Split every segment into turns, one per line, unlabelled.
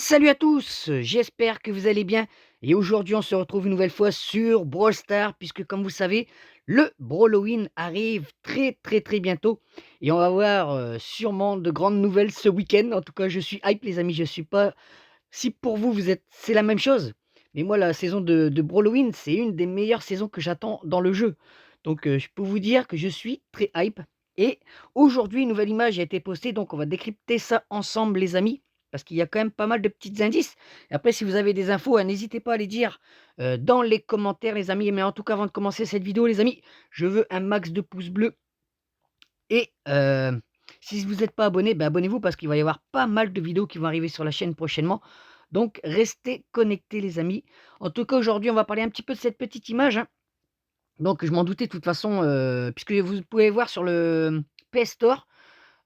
Salut à tous, j'espère que vous allez bien et aujourd'hui on se retrouve une nouvelle fois sur Brawl Stars puisque comme vous savez, le Brawloween arrive très bientôt et on va avoir, sûrement de grandes nouvelles ce week-end. En tout cas, je suis hype les amis, je suis pas si pour vous, c'est la même chose, mais moi la saison de Brawloween, c'est une des meilleures saisons que j'attends dans le jeu. Donc, je peux vous dire que je suis très hype et aujourd'hui une nouvelle image a été postée, donc on va décrypter ça ensemble les amis, parce qu'il y a quand même pas mal de petits indices. Et après si vous avez des infos, n'hésitez pas à les dire, dans les commentaires les amis. Mais en tout cas avant de commencer cette vidéo les amis, je veux un max de pouces bleus et si vous n'êtes pas abonné, abonnez-vous parce qu'il va y avoir pas mal de vidéos qui vont arriver sur la chaîne prochainement. Donc restez connectés les amis. En tout cas aujourd'hui on va parler un petit peu de cette petite image, hein. Donc je m'en doutais de toute façon, puisque vous pouvez voir sur le PS Store,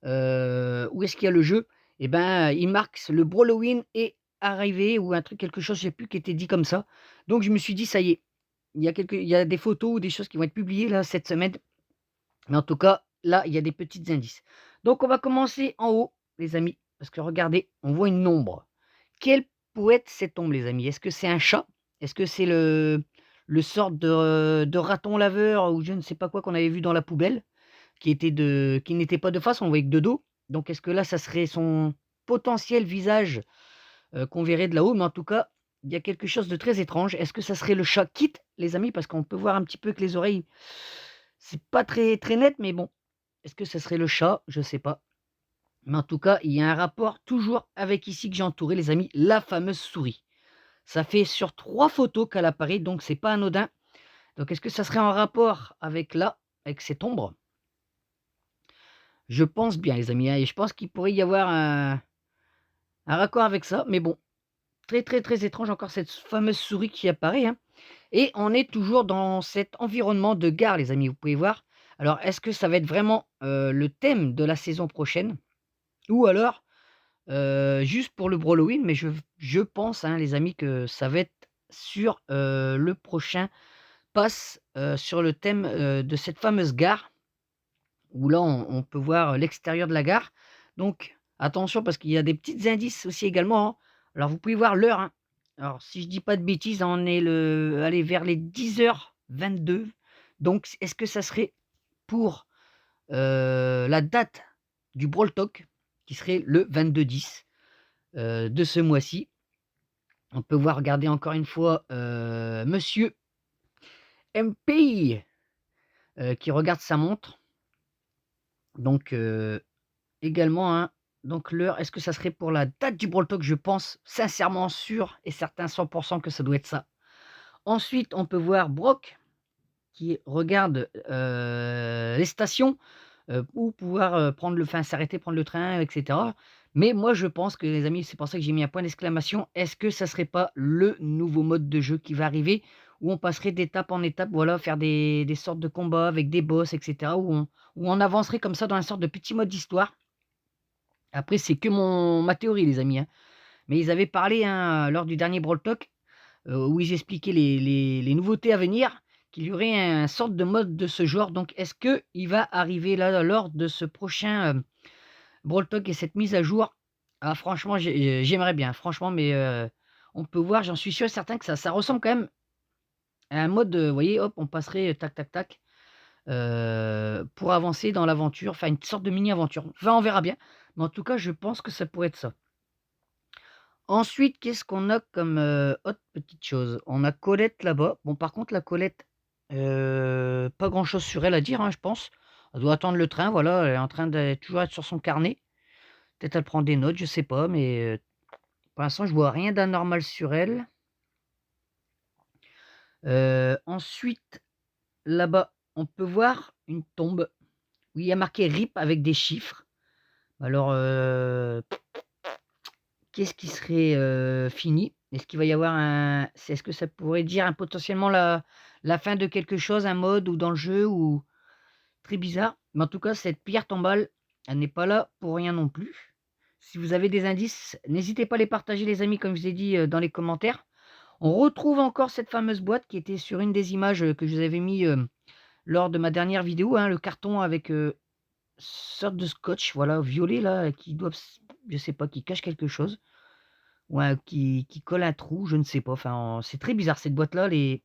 où est-ce qu'il y a le jeu, et ben, il marque le Brawloween est arrivé ou un truc quelque chose, je sais plus, qui était dit comme ça. Donc je me suis dit: «Ça y est, il y a des photos ou des choses qui vont être publiées là cette semaine». Mais en tout cas, là, il y a des petits indices. Donc on va commencer en haut les amis, parce que regardez, on voit une ombre. Quelle pourrait être cette ombre les amis? Est-ce que c'est un chat? Est-ce que c'est le sort de raton laveur ou je ne sais pas quoi qu'on avait vu dans la poubelle? Qui n'était pas de face, on voyait que de dos. Donc est-ce que là, ça serait son potentiel visage, qu'on verrait de là-haut? Mais en tout cas, il y a quelque chose de très étrange. Est-ce que ça serait le chat Kit, les amis? Parce qu'on peut voir un petit peu que les oreilles, c'est pas très net, mais bon. Est-ce que ça serait le chat? Je sais pas. Mais en tout cas, il y a un rapport toujours avec ici que j'ai entouré les amis, la fameuse souris. Ça fait sur 3 photos qu'elle apparaît, donc c'est pas anodin. Donc est-ce que ça serait en rapport avec là, avec cette ombre? Je pense bien les amis, hein, et je pense qu'il pourrait y avoir un raccord avec ça, mais bon, très étrange encore cette fameuse souris qui apparaît, hein. Et on est toujours dans cet environnement de gare les amis, vous pouvez voir. Alors est-ce que ça va être vraiment, le thème de la saison prochaine? Ou alors, juste pour le Brawloween? Mais je pense, hein, les amis, que ça va être sur, le prochain pass, sur le thème, de cette fameuse gare. Où là, on peut voir l'extérieur de la gare. Donc attention parce qu'il y a des petits indices aussi également, hein. Alors vous pouvez voir l'heure, hein. Alors si je dis pas de bêtises, on est vers les 10h22. Donc est-ce que ça serait pour, la date du Brawl Talk qui serait le 22/10, de ce mois-ci? On peut voir, regarder encore une fois, monsieur MP, qui regarde sa montre. Donc également, hein, donc l'heure, est-ce que ça serait pour la date du Brawl Talk? Je pense sincèrement, sûr et certain, 100 que ça doit être ça. Ensuite, on peut voir Brock qui regarde, les stations, pour pouvoir, prendre le enfin s'arrêter, prendre le train et cetera. Mais moi, je pense que les amis, c'est pour ça que j'ai mis un point d'exclamation. Est-ce que ça serait pas le nouveau mode de jeu qui va arriver? Où on passerait d'étape en étape, voilà, faire des sortes de combats avec des boss et cetera, où on avancerait comme ça dans un sorte de petit mode d'histoire. Après, c'est que ma théorie, les amis, hein. Mais ils avaient parlé, hein, lors du dernier Brawl Talk, où ils expliquaient les nouveautés à venir, qu'il y aurait un sorte de mode de ce genre. Donc est-ce qu'il va arriver là, lors de ce prochain, Brawl Talk et cette mise à jour? Ah franchement, j'aimerais bien, franchement, mais on peut voir, j'en suis sûr et certain que ça ressemble quand même à un mode, vous voyez, hop, on passerait, tac, tac, tac, pour avancer dans l'aventure, enfin une sorte de mini aventure. Enfin, on verra bien, mais en tout cas, je pense que ça pourrait être ça. Ensuite, qu'est-ce qu'on a comme, autre petite chose? On a Colette là-bas. Bon, par contre, la Colette, pas grand-chose sur elle à dire, hein, je pense. Elle doit attendre le train, voilà, elle est en train de toujours être sur son carnet. Peut-être elle prend des notes, je sais pas, mais, pour l'instant, je vois rien d'anormal sur elle. Ensuite, là-bas, on peut voir une tombe où il y a marqué RIP avec des chiffres. Alors, qu'est-ce qui serait, fini? Est-ce qu'il va y avoir est-ce que ça pourrait dire potentiellement la fin de quelque chose, un mode ou dans le jeu ou très bizarre. Mais en tout cas, cette pierre tombale, elle n'est pas là pour rien non plus. Si vous avez des indices, n'hésitez pas à les partager les amis, comme je vous ai dit, dans les commentaires. On retrouve encore cette fameuse boîte qui était sur une des images, que je vous avais mis, lors de ma dernière vidéo, hein, le carton avec, sorte de scotch, voilà, violet là, qui doit je sais pas, qui cache quelque chose. Ouais, qui colle un trou, je ne sais pas, enfin, c'est très bizarre cette boîte-là, les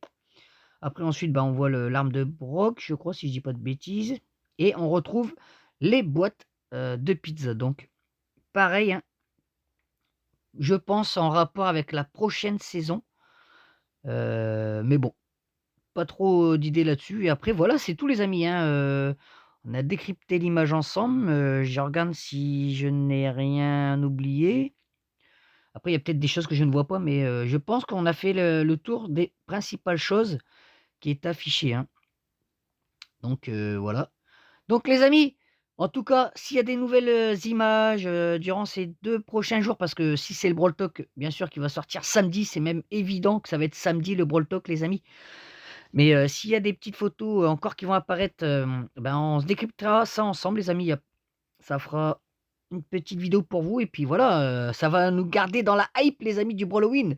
après ensuite, bah, on voit le l'arme de Brock, je crois, si je dis pas de bêtises et on retrouve les boîtes, de pizza donc pareil, hein, je pense en rapport avec la prochaine saison, mais bon, pas trop d'idées là-dessus et après voilà, c'est tout les amis, hein, on a décrypté l'image ensemble, je regarde si je n'ai rien oublié. Après il y a peut-être des choses que je ne vois pas, mais je pense qu'on a fait le tour des principales choses qui est affichées, hein, donc voilà. Donc les amis, en tout cas, s'il y a des nouvelles, images, durant ces 2 prochains jours, parce que si c'est le Brawl Talk, bien sûr qu'il va sortir samedi, c'est même évident que ça va être samedi le Brawl Talk les amis. Mais, s'il y a des petites photos, encore qui vont apparaître, ben, on se décryptera ça ensemble les amis. Ça fera une petite vidéo pour vous et puis voilà, ça va nous garder dans la hype les amis du Brawloween.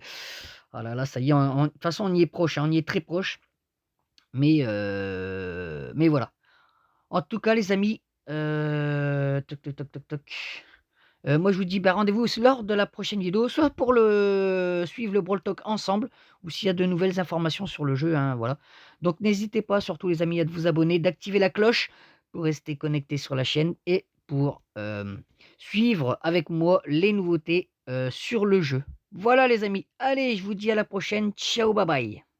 Ah là là, ça y est, on de toute façon on y est proche, hein, on y est très proche, mais voilà. En tout cas les amis, toc, toc, toc, toc, toc. Moi je vous dis, bah, rendez-vous lors de la prochaine vidéo, soit pour le suivre le Brawl Talk ensemble ou s'il y a de nouvelles informations sur le jeu, hein, voilà. Donc n'hésitez pas surtout les amis à vous abonner, d'activer la cloche pour rester connectés sur la chaîne et pour, suivre avec moi les nouveautés, sur le jeu. Voilà les amis, allez je vous dis à la prochaine, ciao bye bye.